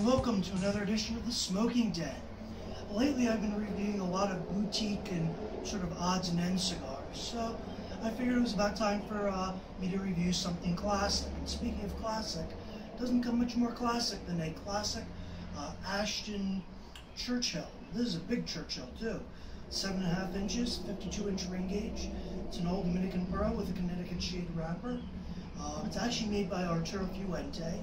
welcome to another edition of The Smoking Den. Lately I've been reviewing a lot of boutique and sort of odds and ends cigars, so I figured it was about time for me to review something classic. And speaking of classic, it doesn't come much more classic than a classic Ashton Churchill. This is a big Churchill too. 7.5 inches, 52-inch ring gauge. It's an old Dominican Pearl with a Connecticut shade wrapper. It's actually made by Arturo Fuente.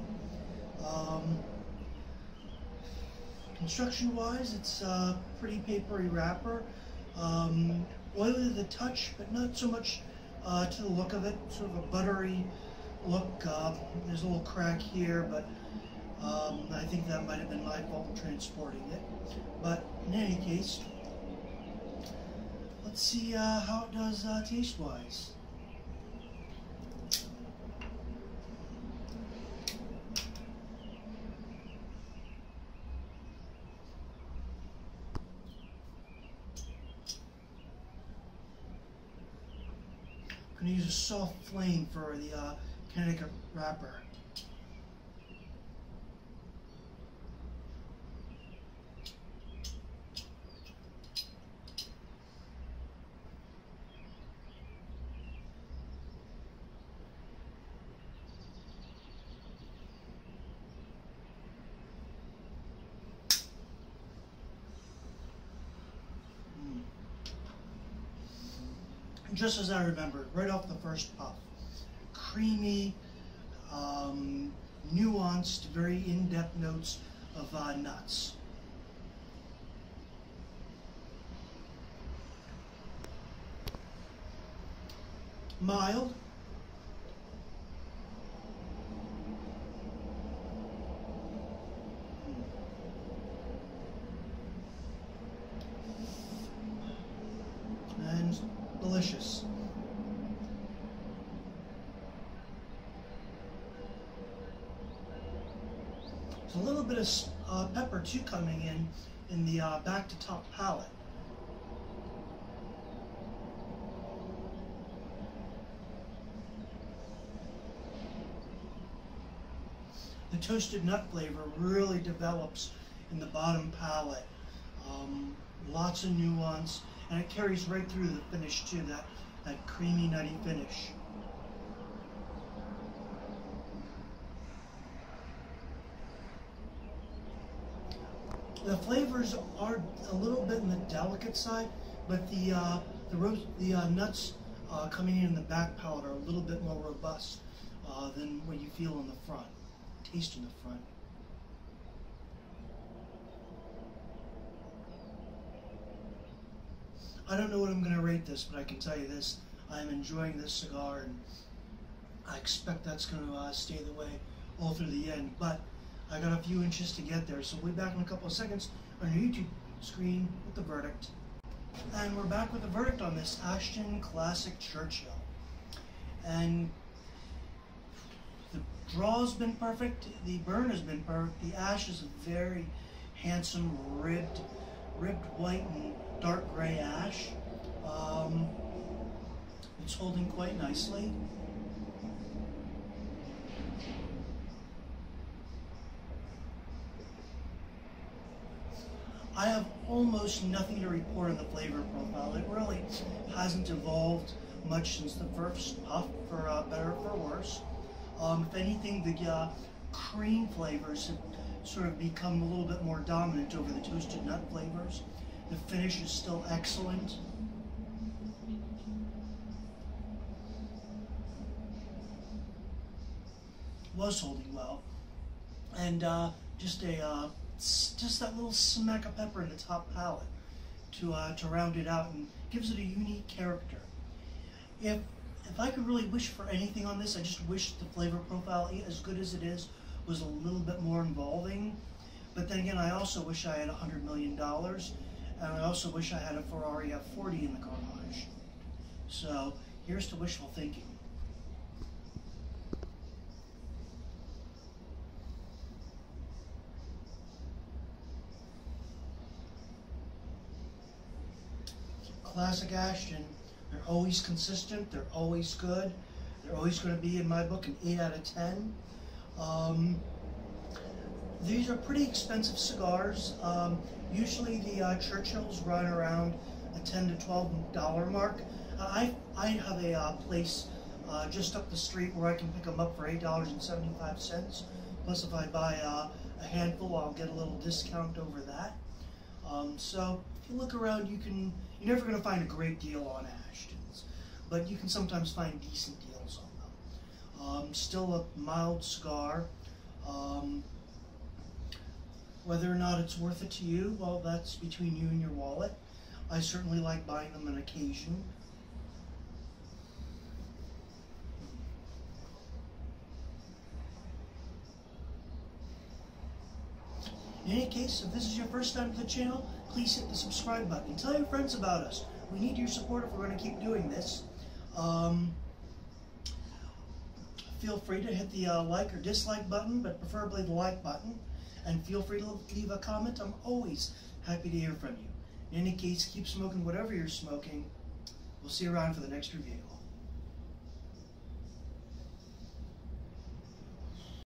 Construction-wise, it's a pretty papery wrapper. Oily to the touch, but not so much to the look of it. Sort of a buttery look. There's a little crack here, but I think that might have been my fault in transporting it. But in any case, let's see how it does taste-wise. I'm going to use a soft flame for the Connecticut wrapper. Just as I remembered, right off the first puff. Creamy, nuanced, very in-depth notes of nuts. Mild. And delicious. There's a little bit of pepper too coming in the back to top palate. The toasted nut flavor really develops in the bottom palate. Lots of nuance. And it carries right through the finish too, that creamy, nutty finish. The flavors are a little bit in the delicate side, but the nuts coming in the back palate are a little bit more robust than what you feel in the front, taste in the front. I don't know what I'm going to rate this, but I can tell you this. I'm enjoying this cigar, and I expect that's going to stay the way all through the end. But I got a few inches to get there, so we'll be back in a couple of seconds on your YouTube screen with the verdict. And we're back with the verdict on this Ashton Classic Churchill. And the draw's been perfect, the burn has been perfect, the ash is a very handsome, ribbed white and dark gray ash. It's holding quite nicely. I have almost nothing to report on the flavor profile. It really hasn't evolved much since the first puff, for better or for worse. If anything, the cream flavors have sort of become a little bit more dominant over the toasted nut flavors. The finish is still excellent. Was holding well, and just that little smack of pepper in the top palate to round it out and gives it a unique character. If I could really wish for anything on this, I just wish the flavor profile, as good as it is, was a little bit more involving. But then again, I also wish I had $100 million. And I also wish I had a Ferrari F40 in the garage. So here's to wishful thinking. Classic Ashton. They're always consistent. They're always good. They're always going to be, in my book, an 8 out of 10. These are pretty expensive cigars. Usually the Churchills run around a $10 to $12 mark. I have a place just up the street where I can pick them up for $8.75. Plus, if I buy a handful, I'll get a little discount over that. So if you look around, you're never going to find a great deal on Ashton's, but you can sometimes find decent deals on them. Still a mild cigar. Whether or not it's worth it to you, well, that's between you and your wallet. I certainly like buying them on occasion. In any case, if this is your first time to the channel, please hit the subscribe button and tell your friends about us. We need your support if we're going to keep doing this. Feel free to hit the like or dislike button, but preferably the like button. And feel free to leave a comment. I'm always happy to hear from you. In any case, keep smoking whatever you're smoking. We'll see you around for the next review.